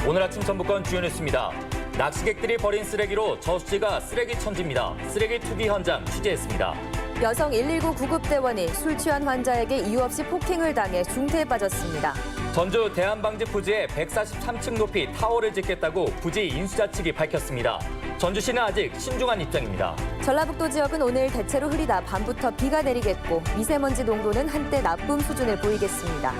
오늘 아침 전북권 주요 뉴스입니다. 낚시객들이 버린 쓰레기로 저수지가 쓰레기 천지입니다. 쓰레기 투기 현장 취재했습니다. 여성 119 구급대원이 술 취한 환자에게 이유 없이 폭행을 당해 중태에 빠졌습니다. 전주 대한방직 부지에 143층 높이 타워를 짓겠다고 부지 인수자 측이 밝혔습니다. 전주시는 아직 신중한 입장입니다. 전라북도 지역은 오늘 대체로 흐리다 밤부터 비가 내리겠고 미세먼지 농도는 한때 나쁨 수준을 보이겠습니다.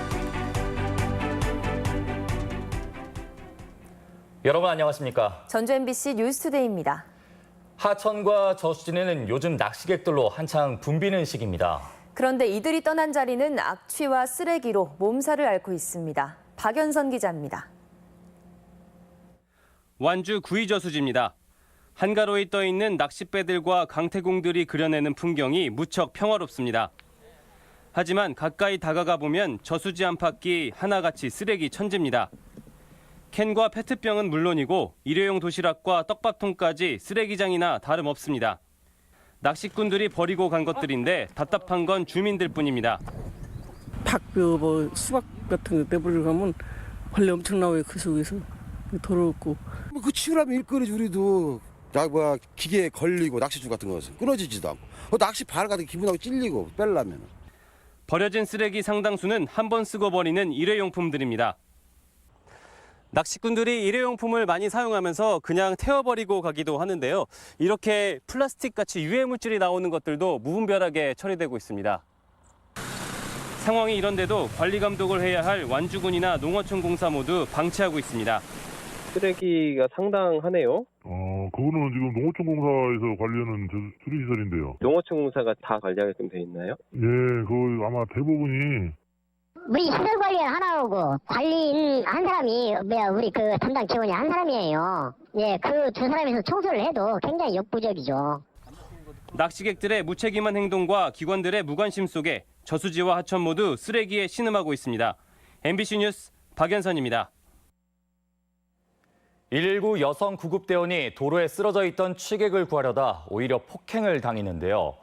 여러분 안녕하십니까? 전주 MBC 뉴스투데이입니다. 하천과 저수지는 요즘 낚시객들로 한창 붐비는 시기입니다. 그런데 이들이 떠난 자리는 악취와 쓰레기로 몸살을 앓고 있습니다. 박연선 기자입니다. 완주 구의저수지입니다. 한가로이 떠있는 낚싯배들과 강태공들이 그려내는 풍경이 무척 평화롭습니다. 하지만 가까이 다가가 보면 저수지 안팎이 하나같이 쓰레기 천지입니다. 캔과 페트병은 물론이고 일회용 도시락과 떡밥통까지 쓰레기장이나 다름없습니다. 낚시꾼들이 버리고 간 것들인데 답답한 건 주민들 뿐입니다. 수박 같은 거 내버리고 가면 벌레 엄청 나와요. 그 속에서 더럽고. 그 치우라면 일거리지 우리도. 기계에 걸리고 낚시줄 같은 것은 끊어지지도 않고. 낚시 발 같은 게 기분하고 찔리고 빼려면. 버려진 쓰레기 상당수는 한 번 쓰고 버리는 일회용품들입니다. 낚시꾼들이 일회용품을 많이 사용하면서 그냥 태워버리고 가기도 하는데요. 이렇게 플라스틱같이 유해물질이 나오는 것들도 무분별하게 처리되고 있습니다. 상황이 이런데도 관리 감독을 해야 할 완주군이나 농어촌 공사 모두 방치하고 있습니다. 쓰레기가 상당하네요. 그거는 지금 농어촌공사에서 관리하는 수리시설인데요. 농어촌공사가 다 관리하게끔 돼 있나요? 예, 그 아마 대부분이 우리 시설 관리 하나하고 관리 한 사람이 우리 그 담당 직원이 한 사람이에요. 예, 그 두 사람이서 청소를 해도 굉장히 역부족이죠. 낚시객들의 무책임한 행동과 기관들의 무관심 속에 저수지와 하천 모두 쓰레기에 신음하고 있습니다. MBC 뉴스 박연선입니다. 119 여성 구급대원이 도로에 쓰러져 있던 취객을 구하려다 오히려 폭행을 당했는데요.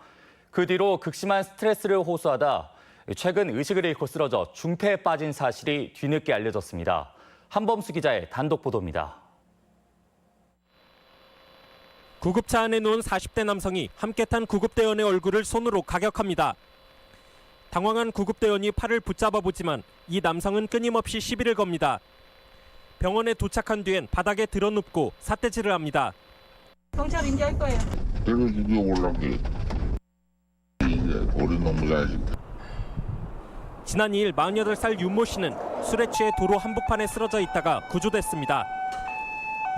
그 뒤로 극심한 스트레스를 호소하다 최근 의식을 잃고 쓰러져 중태에 빠진 사실이 뒤늦게 알려졌습니다. 한범수 기자의 단독 보도입니다. 구급차 안에 누운 40대 남성이 함께 탄 구급대원의 얼굴을 손으로 가격합니다. 당황한 구급대원이 팔을 붙잡아 보지만 이 남성은 끊임없이 시비를 겁니다. 병원에 도착한 뒤엔 바닥에 드러눕고 삿대질을 합니다. 경찰 인지할 거예요. 내가 이게 올라게 이게 어린 놈이야. 지난 2일 48살 윤모 씨는 술에 취해 도로 한복판에 쓰러져 있다가 구조됐습니다.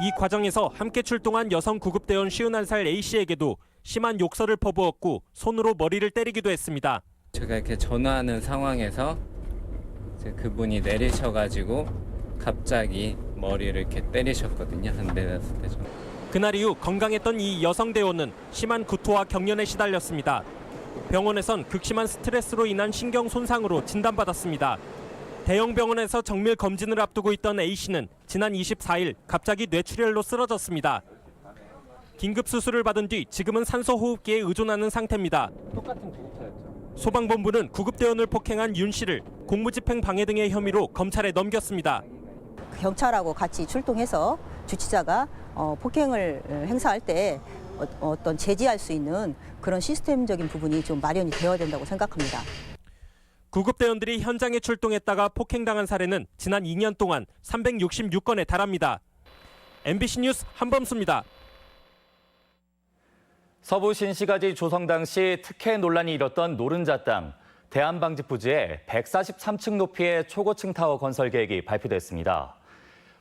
이 과정에서 함께 출동한 여성 구급대원 51살 A 씨에게도 심한 욕설을 퍼부었고 손으로 머리를 때리기도 했습니다. 제가 이렇게 전화하는 상황에서 이제 그분이 내리셔가지고 갑자기 머리를 이렇게 때리셨거든요. 한 대다섯 대 정도. 그날 이후 건강했던 이 여성 대원은 심한 구토와 경련에 시달렸습니다. 병원에선 극심한 스트레스로 인한 신경 손상으로 진단받았습니다. 대형 병원에서 정밀 검진을 앞두고 있던 A 씨는 지난 24일 갑자기 뇌출혈로 쓰러졌습니다. 긴급 수술을 받은 뒤 지금은 산소호흡기에 의존하는 상태입니다. 똑같은 구급차였죠. 소방본부는 구급대원을 폭행한 윤 씨를 공무집행 방해 등의 혐의로 검찰에 넘겼습니다. 경찰하고 같이 출동해서 주치자가 폭행을 행사할 때 어떤 제지할 수 있는 그런 시스템적인 부분이 좀 마련이 되어야 된다고 생각합니다. 구급대원들이 현장에 출동했다가 폭행당한 사례는 지난 2년 동안 366건에 달합니다. MBC 뉴스 한범수입니다. 서부 신시가지 조성 당시 특혜 논란이 일었던 노른자 땅 대한방직 부지에 143층 높이의 초고층 타워 건설 계획이 발표됐습니다.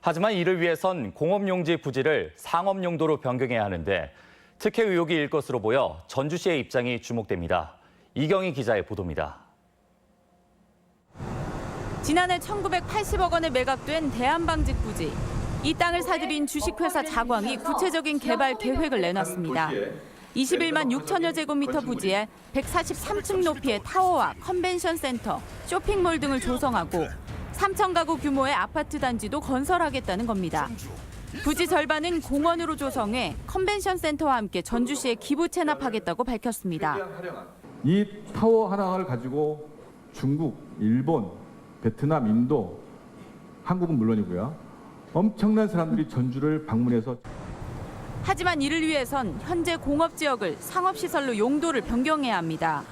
하지만 이를 위해선 공업용지 부지를 상업용도로 변경해야 하는데 특혜 의혹이 일 것으로 보여 전주시의 입장이 주목됩니다. 이경희 기자의 보도입니다. 지난해 1980억 원에 매각된 대한방직 부지. 이 땅을 사들인 주식회사 자광이 구체적인 개발 계획을 내놨습니다. 21만 6천여 제곱미터 부지에 143층 높이의 타워와 컨벤션 센터, 쇼핑몰 등을 조성하고 3천 가구 규모의 아파트 단지도 건설하겠다는 겁니다. 부지 절반은 공원으로 조성해 컨벤션 센터와 함께 전주시에 기부 체납하겠다고 밝혔습니다. 이 타워 하나를 가지고 중국, 일본, 베트남, 인도, 한국은 물론이고요. 엄청난 사람들이 전주를 방문해서 하지만 이를 위해선 현재 공업지역을 상업시설로 용도를 변경해야 합니다.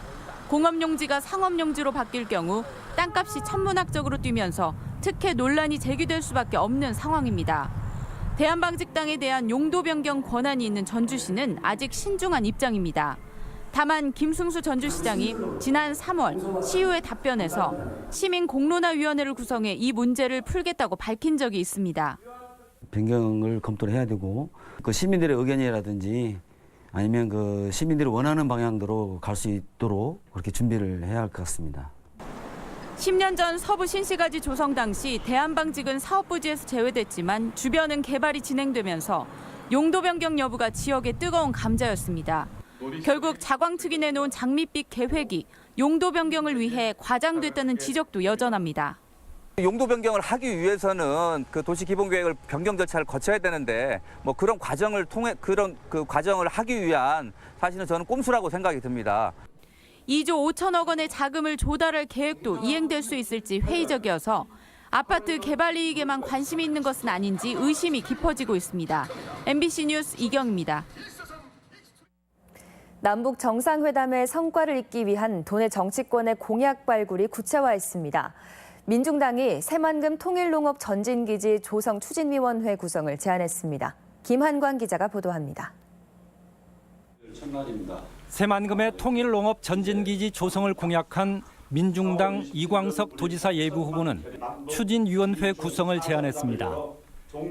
공업용지가 상업용지로 바뀔 경우 땅값이 천문학적으로 뛰면서 특혜 논란이 제기될 수밖에 없는 상황입니다. 대한방직당에 대한 용도 변경 권한이 있는 전주시는 아직 신중한 입장입니다. 다만 김승수 전주시장이 지난 3월 시의회 답변에서 시민 공론화위원회를 구성해 이 문제를 풀겠다고 밝힌 적이 있습니다. 변경을 검토를 해야 되고 그 시민들의 의견이라든지 아니면 그 시민들이 원하는 방향대로 갈 수 있도록 그렇게 준비를 해야 할 것 같습니다. 10년 전 서부 신시가지 조성 당시 대한방직은 사업부지에서 제외됐지만 주변은 개발이 진행되면서 용도 변경 여부가 지역의 뜨거운 감자였습니다. 결국 자광 측이 내놓은 장밋빛 계획이 용도 변경을 위해 과장됐다는 지적도 여전합니다. 용도 변경을 하기 위해서는 그 도시 기본 계획을 변경 절차를 거쳐야 되는데 뭐 그런 과정을 통해 그 과정을 하기 위한 사실은 저는 꼼수라고 생각이 듭니다. 2조 5천억 원의 자금을 조달할 계획도 이행될 수 있을지 회의적이어서 아파트 개발 이익에만 관심이 있는 것은 아닌지 의심이 깊어지고 있습니다. MBC 뉴스 이경입니다. 남북 정상회담의 성과를 잇기 위한 도내 정치권의 공약 발굴이 구체화했습니다. 민중당이 새만금 통일농업 전진기지 조성 추진위원회 구성을 제안했습니다. 김한광 기자가 보도합니다. 새만금의 통일농업 전진기지 조성을 공약한 민중당 이광석 도지사 예비 후보는 추진위원회 구성을 제안했습니다.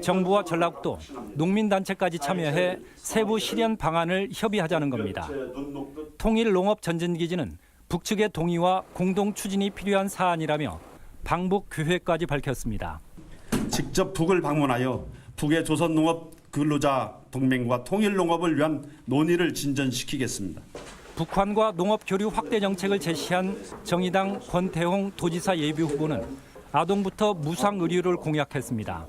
정부와 전라북도, 농민단체까지 참여해 세부 실현 방안을 협의하자는 겁니다. 통일농업 전진기지는 북측의 동의와 공동 추진이 필요한 사안이라며 방북 계획까지 밝혔습니다. 직접 북을 방문하여 북의 조선농업 근로자 동맹과 통일농업을 위한 논의를 진전시키겠습니다. 북한과 농업 교류 확대 정책을 제시한 정의당 권태홍 도지사 예비 후보는 아동부터 무상 의료를 공약했습니다.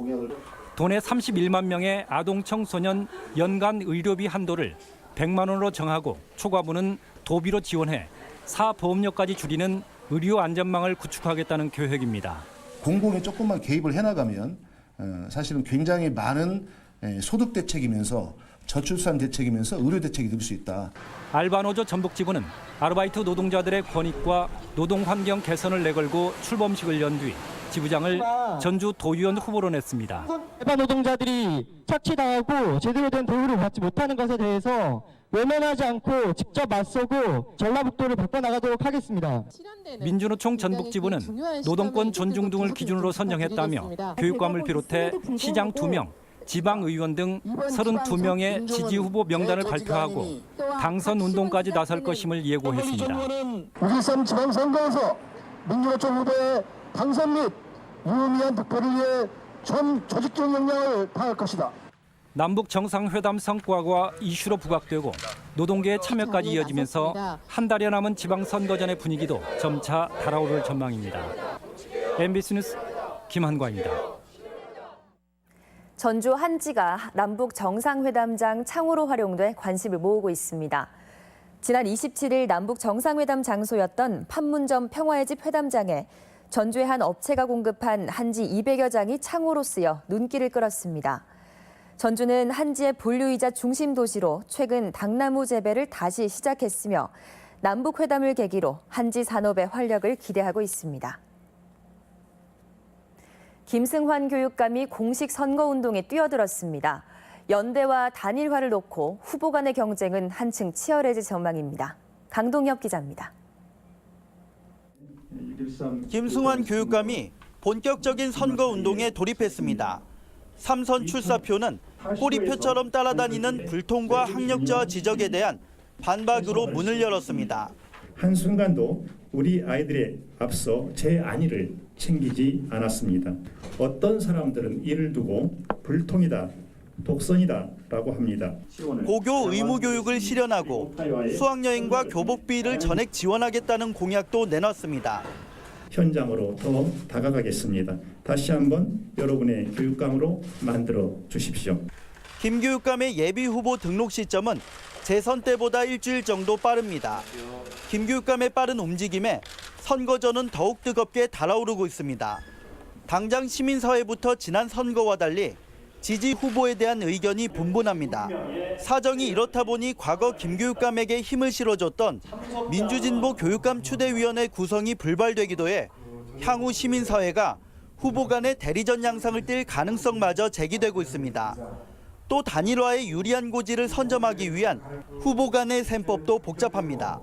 도내 31만 명의 아동 청소년 연간 의료비 한도를 100만 원으로 정하고 초과분은 도비로 지원해 사보험료까지 줄이는 의료 안전망을 구축하겠다는 계획입니다. 공공이 조금만 개입을 해나가면 사실은 굉장히 많은 소득 대책이면서 저출산 대책이면서 의료 대책이 될 수 있다. 알바노조 전북지부는 아르바이트 노동자들의 권익과 노동 환경 개선을 내걸고 출범식을 연 뒤 지부장을 전주 도의원 후보로 냈습니다. 알바 노동자들이 착취당하고 제대로 된 대우를 받지 못하는 것에 대해서 외면하지 않고 직접 맞서고 전라북도를 바꿔나가도록 하겠습니다. 민주노총 전북지부는 노동권 존중 등을 기준으로 선정했다며 교육감을 비롯해 시장 2명, 지방의원 등 32명의 지지후보 명단을 발표하고 당선 운동까지 나설 것임을 예고했습니다. 6.13 지방선거에서 민주노총 후보의 당선 및 유의미한 득표를 위해 전 조직적 역량을 다할 것이다. 남북 정상회담 성과가 이슈로 부각되고 노동계의 참여까지 이어지면서 한 달여 남은 지방선거전의 분위기도 점차 달아오를 전망입니다. MBC 뉴스 김한과입니다. 전주 한지가 남북 정상회담장 창호로 활용돼 관심을 모으고 있습니다. 지난 27일 남북 정상회담 장소였던 판문점 평화의 집 회담장에 전주의 한 업체가 공급한 한지 200여 장이 창호로 쓰여 눈길을 끌었습니다. 전주는 한지의 본류이자 중심 도시로 최근 당나무 재배를 다시 시작했으며 남북 회담을 계기로 한지 산업의 활력을 기대하고 있습니다. 김승환 교육감이 공식 선거운동에 뛰어들었습니다. 연대와 단일화를 놓고 후보 간의 경쟁은 한층 치열해질 전망입니다. 강동엽 기자입니다. 김승환 교육감이 본격적인 선거운동에 돌입했습니다. 3선 출사표는 꼬리표처럼 따라다니는 불통과 학력저하 지적에 대한 반박으로 문을 열었습니다. 한순간도 우리 아이들의 앞서 제 안위를 챙기지 않았습니다. 어떤 사람들은 이를 두고 불통이다, 독선이다라고 합니다. 고교 의무교육을 실현하고 수학여행과 교복비를 전액 지원하겠다는 공약도 내놨습니다. 현장으로 더 다가가겠습니다. 다시 한번 여러분의 교육감으로 만들어 주십시오. 김 교육감의 예비 후보 등록 시점은 재선 때보다 일주일 정도 빠릅니다. 김 교육감의 빠른 움직임에 선거전은 더욱 뜨겁게 달아오르고 있습니다. 당장 시민사회부터 지난 선거와 달리 지지 후보에 대한 의견이 분분합니다. 사정이 이렇다 보니 과거 김교육감에게 힘을 실어줬던 민주진보 교육감 추대위원회 구성이 불발되기도 해 향후 시민사회가 후보 간의 대리전 양상을 띌 가능성마저 제기되고 있습니다. 또 단일화에 유리한 고지를 선점하기 위한 후보 간의 셈법도 복잡합니다.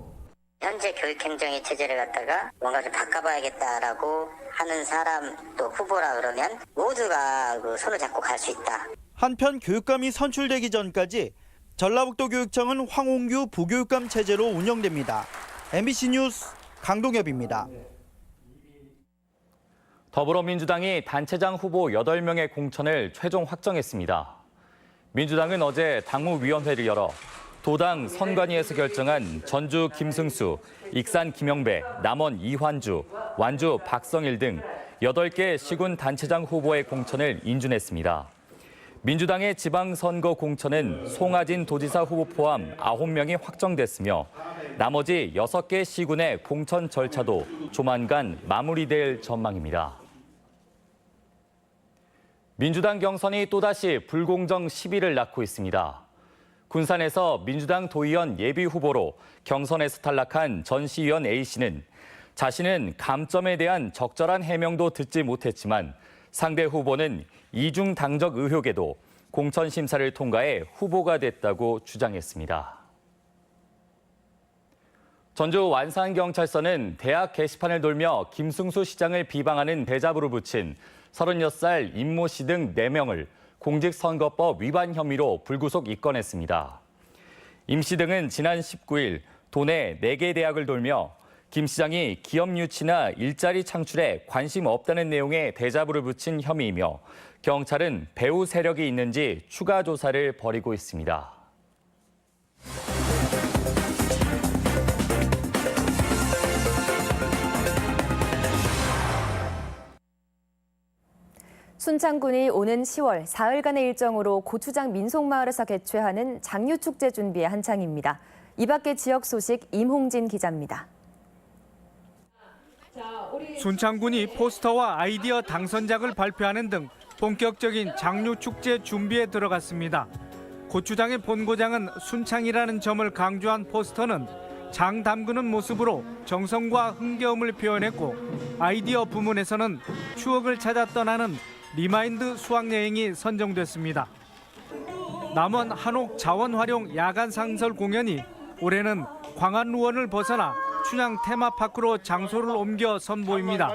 현재 교육행정의 체제를 갖다가 뭔가 좀 바꿔봐야겠다라고 하는 사람 또 후보라 그러면 모두가 그 손을 잡고 갈 수 있다. 한편 교육감이 선출되기 전까지 전라북도 교육청은 황홍규 부교육감 체제로 운영됩니다. MBC 뉴스 강동엽입니다. 더불어민주당이 단체장 후보 8명의 공천을 최종 확정했습니다. 민주당은 어제 당무위원회를 열어 도당 선관위에서 결정한 전주 김승수, 익산 김영배, 남원 이환주, 완주 박성일 등 8개 시군 단체장 후보의 공천을 인준했습니다. 민주당의 지방선거 공천은 송하진 도지사 후보 포함 9명이 확정됐으며 나머지 6개 시군의 공천 절차도 조만간 마무리될 전망입니다. 민주당 경선이 또다시 불공정 시비를 낳고 있습니다. 군산에서 민주당 도의원 예비후보로 경선에서 탈락한 전 시의원 A씨는 자신은 감점에 대한 적절한 해명도 듣지 못했지만 상대 후보는 이중 당적 의혹에도 공천 심사를 통과해 후보가 됐다고 주장했습니다. 전주 완산경찰서는 대학 게시판을 돌며 김승수 시장을 비방하는 대자보를 붙인 36살 임모 씨 등 4명을 공직선거법 위반 혐의로 불구속 입건했습니다. 임 씨 등은 지난 19일 도내 4개 대학을 돌며 김 시장이 기업 유치나 일자리 창출에 관심 없다는 내용의 대자보를 붙인 혐의이며 경찰은 배후 세력이 있는지 추가 조사를 벌이고 있습니다. 순창군이 오는 10월 사흘간의 일정으로 고추장 민속마을에서 개최하는 장류축제 준비에 한창입니다. 이 밖의 지역 소식 임홍진 기자입니다. 순창군이 포스터와 아이디어 당선작을 발표하는 등 본격적인 장류축제 준비에 들어갔습니다. 고추장의 본고장은 순창이라는 점을 강조한 포스터는 장 담그는 모습으로 정성과 흥겨움을 표현했고 아이디어 부문에서는 추억을 찾아 떠나는 리마인드 수학여행이 선정됐습니다. 남원 한옥 자원활용 야간 상설 공연이 올해는 광안루원을 벗어나 춘향 테마파크로 장소를 옮겨 선보입니다.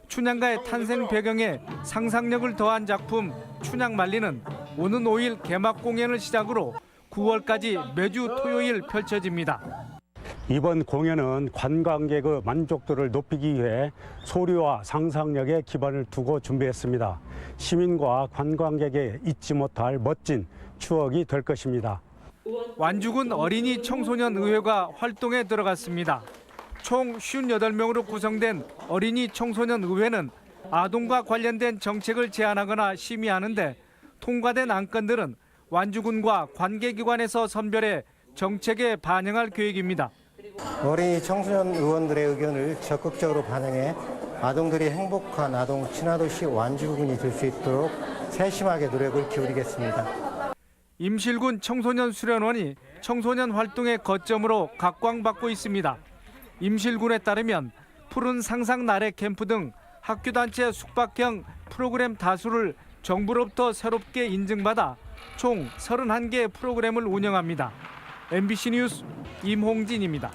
춘향가의 탄생 배경에 상상력을 더한 작품 춘향만리는 오는 5일 개막 공연을 시작으로 9월까지 매주 토요일 펼쳐집니다. 이번 공연은 관광객의 만족도를 높이기 위해 소리와 상상력에 기반을 두고 준비했습니다. 시민과 관광객의 잊지 못할 멋진 추억이 될 것입니다. 완주군 어린이 청소년 의회가 활동에 들어갔습니다. 총 58명으로 구성된 어린이 청소년 의회는 아동과 관련된 정책을 제안하거나 심의하는데 통과된 안건들은 완주군과 관계기관에서 선별해 정책에 반영할 계획입니다. 어린이 청소년 의원들의 의견을 적극적으로 반영해 아동들이 행복한 아동 친화도시 완주군이 될 수 있도록 세심하게 노력을 기울이겠습니다. 임실군 청소년 수련원이 청소년 활동의 거점으로 각광받고 있습니다. 임실군에 따르면 푸른 상상 나래 캠프 등 학교단체 숙박형 프로그램 다수를 정부로부터 새롭게 인증받아 총 31개 프로그램을 운영합니다. MBC 뉴스 임홍진입니다.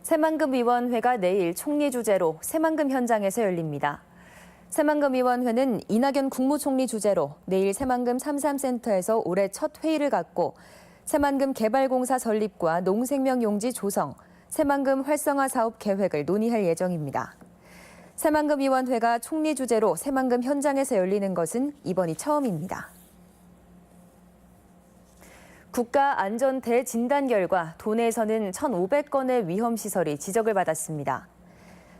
새만금위원회가 내일 총리 주재로 새만금 현장에서 열립니다. 새만금위원회는 이낙연 국무총리 주재로 내일 새만금 삼삼센터에서 올해 첫 회의를 갖고 새만금 개발공사 설립과 농생명용지 조성, 새만금 활성화 사업 계획을 논의할 예정입니다. 새만금위원회가 총리 주재로 새만금 현장에서 열리는 것은 이번이 처음입니다. 국가안전대진단 결과 도내에서는 1,500건의 위험시설이 지적을 받았습니다.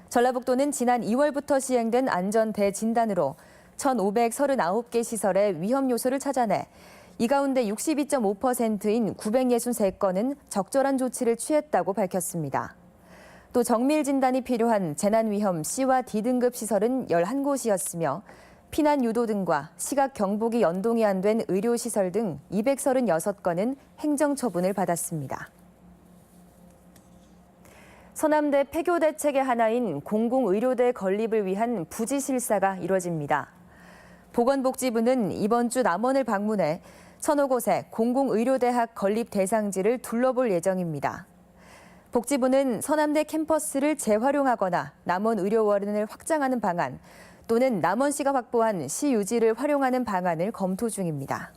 전라북도는 지난 2월부터 시행된 안전대진단으로 1,539개 시설의 위험 요소를 찾아내 이 가운데 62.5%인 963건은 적절한 조치를 취했다고 밝혔습니다. 또 정밀 진단이 필요한 재난위험 C와 D등급 시설은 11곳이었으며 피난 유도 등과 시각 경보기 연동이 안 된 의료시설 등 236건은 행정처분을 받았습니다. 서남대 폐교 대책의 하나인 공공의료대 건립을 위한 부지 실사가 이뤄집니다. 보건복지부는 이번 주 남원을 방문해 서너 곳의 공공의료대학 건립 대상지를 둘러볼 예정입니다. 복지부는 서남대 캠퍼스를 재활용하거나 남원의료원을 확장하는 방안 또는 남원시가 확보한 시유지를 활용하는 방안을 검토 중입니다.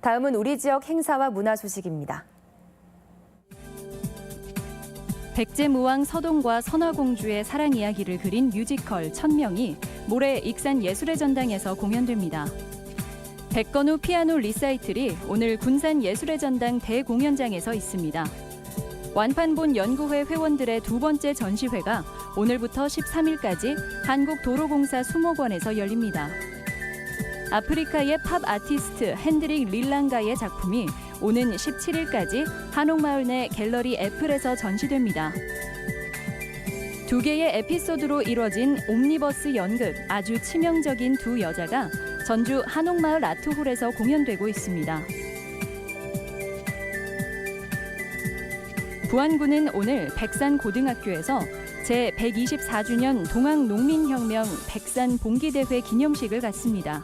다음은 우리 지역 행사와 문화 소식입니다. 백제무왕 서동과 선화공주의 사랑 이야기를 그린 뮤지컬 천명이 모레 익산 예술의 전당에서 공연됩니다. 백건우 피아노 리사이틀이 오늘 군산 예술의 전당 대공연장에서 있습니다. 완판본 연구회 회원들의 두 번째 전시회가 오늘부터 13일까지 한국도로공사 수목원에서 열립니다. 아프리카의 팝 아티스트 핸드릭 릴랑가의 작품이 오는 17일까지 한옥마을 내 갤러리 애플에서 전시됩니다. 두 개의 에피소드로 이뤄진 옴니버스 연극 아주 치명적인 두 여자가 전주 한옥마을 아트홀에서 공연되고 있습니다. 부안군은 오늘 백산고등학교에서 제124주년 동학농민혁명 백산봉기대회 기념식을 갖습니다.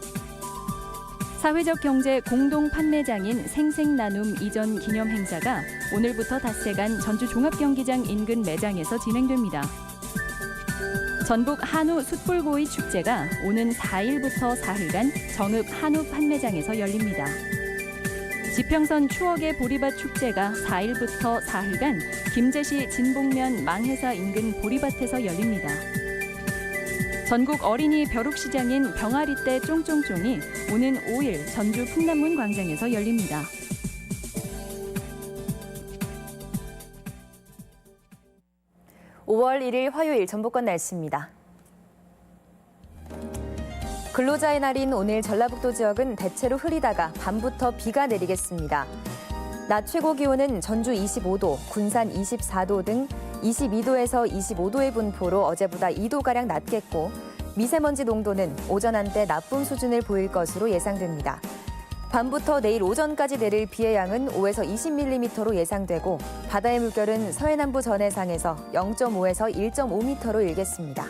사회적 경제 공동 판매장인 생생나눔 이전 기념 행사가 오늘부터 닷새간 전주 종합경기장 인근 매장에서 진행됩니다. 전북 한우 숯불구이 축제가 오는 4일부터 사흘간 정읍 한우 판매장에서 열립니다. 지평선 추억의 보리밭 축제가 4일부터 사흘간 김제시 진봉면 망해사 인근 보리밭에서 열립니다. 전국 어린이 벼룩시장인 병아리떼 쫑쫑쫑이 오는 5일 전주 풍남문 광장에서 열립니다. (5월 1일) 화요일 전북권 날씨입니다. 근로자의 날인 오늘 전라북도 지역은 대체로 흐리다가 밤부터 비가 내리겠습니다. 낮 최고 기온은 전주 25도, 군산 24도 등 22도에서 25도의 분포로 어제보다 2도가량 낮겠고 미세먼지 농도는 오전 한때 나쁨 수준을 보일 것으로 예상됩니다. 밤부터 내일 오전까지 내릴 비의 양은 5에서 20mm로 예상되고 바다의 물결은 서해남부 전해상에서 0.5에서 1.5m로 일겠습니다.